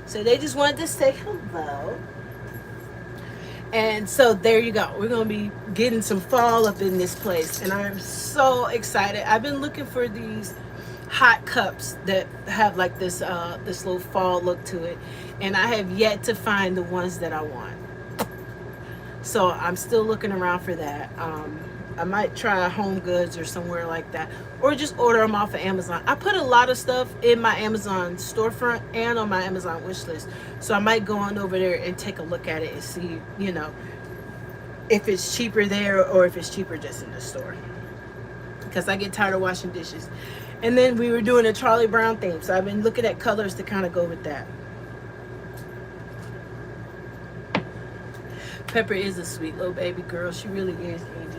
[SPEAKER 1] So, they just wanted to say hello. And so, there you go. We're going to be getting some fall up in this place. And I'm so excited. I've been looking for these hot cups that have like this little fall look to it. And I have yet to find the ones that I want. So, I'm still looking around for that. I might try Home Goods or somewhere like that, or just order them off of Amazon. I put a lot of stuff in my Amazon storefront and on my Amazon wish list, so I might go on over there and take a look at it and see, if it's cheaper there or if it's cheaper just in the store, because I get tired of washing dishes. And then we were doing a Charlie Brown theme, so I've been looking at colors to kind of go with that. Pepper is a sweet little baby girl. She really is, Angie.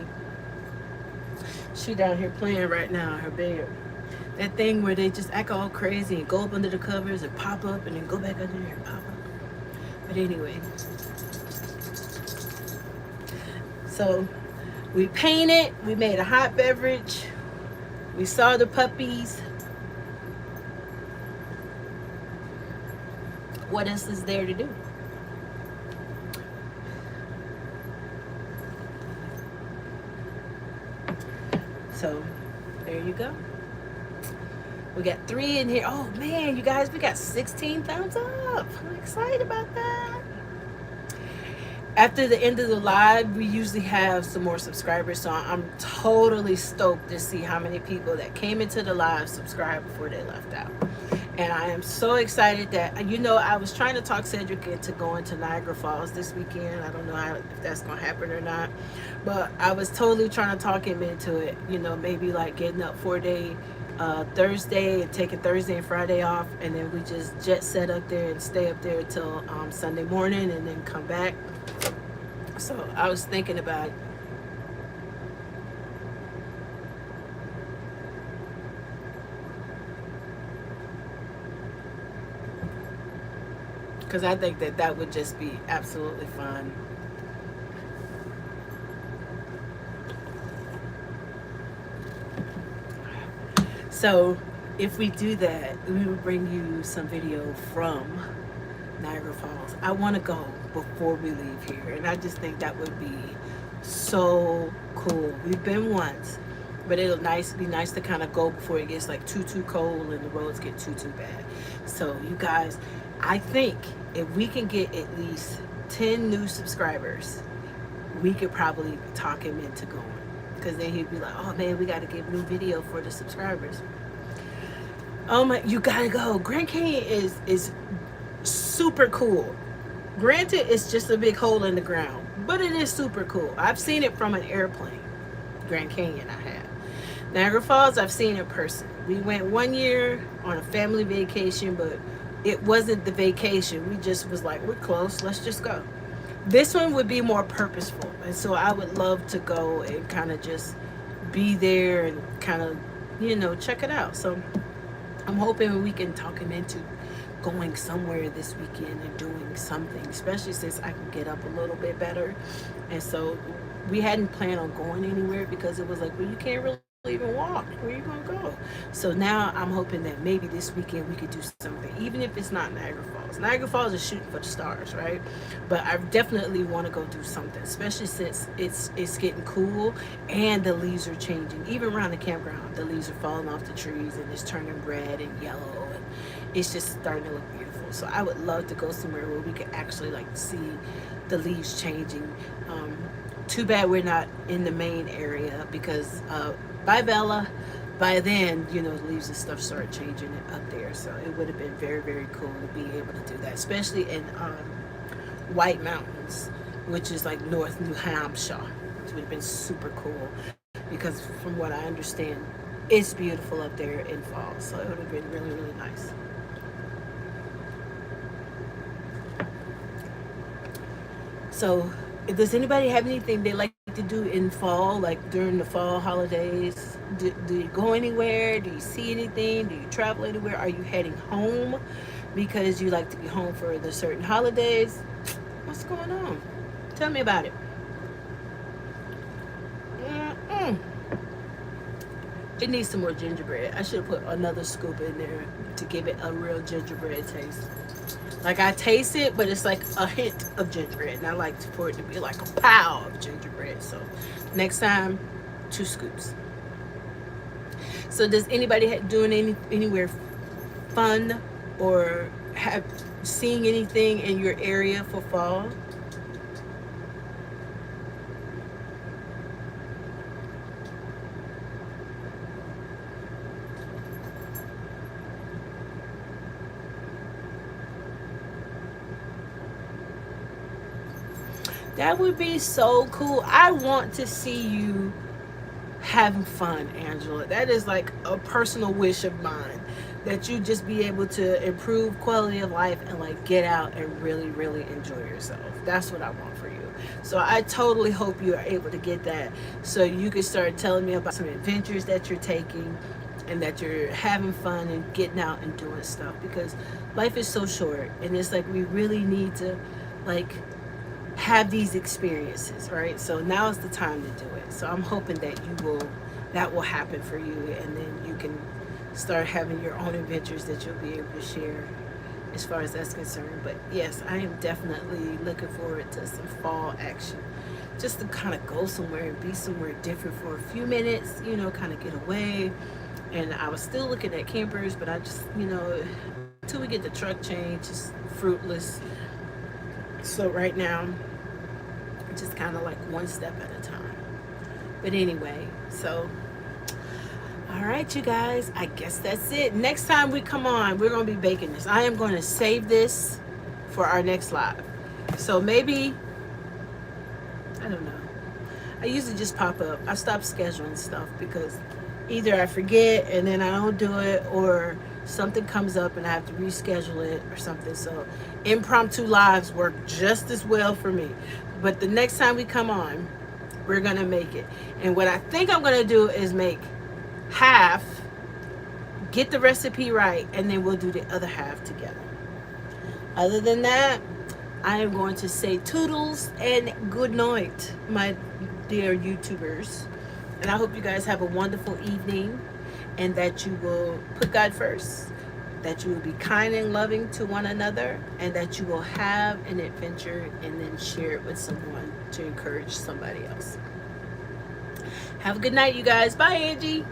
[SPEAKER 1] She down here playing right now in her bed. That thing where they just act all crazy and go up under the covers and pop up and then go back under there and pop up. But anyway. So we painted. We made a hot beverage. We saw the puppies. What else is there to do? So there you go. We got 3 in here. Oh man, you guys, we got 16 thumbs up. I'm excited about that. After the end of the live, we usually have some more subscribers, so I'm totally stoked to see how many people that came into the live subscribed before they left out. And I am so excited that, I was trying to talk Cedric into going to Niagara Falls this weekend. I don't know if that's going to happen or not. But I was totally trying to talk him into it. Maybe like getting up 4-day Thursday, and taking Thursday and Friday off, and then we just jet set up there and stay up there till Sunday morning, and then come back. So I was thinking about, because I think that that would just be absolutely fun. So if we do that, we will bring you some video from Niagara Falls. I want to go before we leave here, and I just think that would be so cool. We've been once, but it'll be nice to kind of go before it gets like too cold and the roads get too bad. So you guys, I think if we can get at least 10 new subscribers, we could probably talk him into going. Because then he'd be like, oh man, we got to get new video for the subscribers. Oh my, you gotta go. Grand Canyon is super cool. Granted, it's just a big hole in the ground, but it is super cool. I've seen it from an airplane. Grand Canyon, I have. Niagara Falls, I've seen in person. We went one year on a family vacation, but it wasn't the vacation. We just was like, we're close, let's just go. This one would be more purposeful, and so I would love to go and kind of just be there and kind of, check it out. So I'm hoping we can talk him into going somewhere this weekend and doing something, especially since I can get up a little bit better. And so we hadn't planned on going anywhere because it was like, well, you can't really even walk. Where are you going to go? So now I'm hoping that maybe this weekend we could do something, even if it's not Niagara Falls. Niagara Falls is shooting for the stars, right? But I definitely want to go do something, especially since it's getting cool and the leaves are changing. Even around the campground, the leaves are falling off the trees and it's turning red and yellow, and it's just starting to look beautiful. So I would love to go somewhere where we could actually like see the leaves changing. Too bad we're not in the main area because by Bella, by then, the leaves and stuff started changing it up there. So it would have been very, very cool to be able to do that, especially in White Mountains, which is like North New Hampshire. It would have been super cool because from what I understand, it's beautiful up there in fall. So it would have been really, really nice. So does anybody have anything they like to do in fall, like during the fall holidays? Do you go anywhere? Do you see anything? Do you travel anywhere? Are you heading home because you like to be home for the certain holidays? What's going on? Tell me about it. Mm-mm. It needs some more gingerbread. I should have put another scoop in there to give it a real gingerbread taste. Like I taste it, but it's like a hint of gingerbread, and I like for it to be like a pow of gingerbread. So next time, 2 scoops. So does anybody doing anywhere fun or have seeing anything in your area for fall? That would be so cool. I want to see you having fun, Angela. That is like a personal wish of mine, that you just be able to improve quality of life and like get out and really, really enjoy yourself. That's what I want for you. So I totally hope you are able to get that so you can start telling me about some adventures that you're taking and that you're having fun and getting out and doing stuff, because life is so short and it's like we really need to like have these experiences, right? So now is the time to do it. So I'm hoping that will happen for you, and then you can start having your own adventures that you'll be able to share as far as that's concerned. But yes, I am definitely looking forward to some fall action, just to kind of go somewhere and be somewhere different for a few minutes, kind of get away. And I was still looking at campers, but I just, until we get the truck changed, it's fruitless. So right now, just kind of like one step at a time. But anyway, so all right, you guys, I guess that's it. Next time we come on, we're going to be baking this. I am going to save this for our next live. So maybe, I don't know. I usually just pop up. I stopped scheduling stuff because Either I forget and then I don't do it, or something comes up and I have to reschedule it or something. So impromptu lives work just as well for me. But the next time we come on, we're gonna make it. And what I think I'm gonna do is make half, get the recipe right, and then we'll do the other half together. Other than that, I am going to say toodles and good night, my dear YouTubers. And I hope you guys have a wonderful evening, and that you will put God first, that you will be kind and loving to one another, and that you will have an adventure and then share it with someone to encourage somebody else. Have a good night, you guys. Bye, Angie.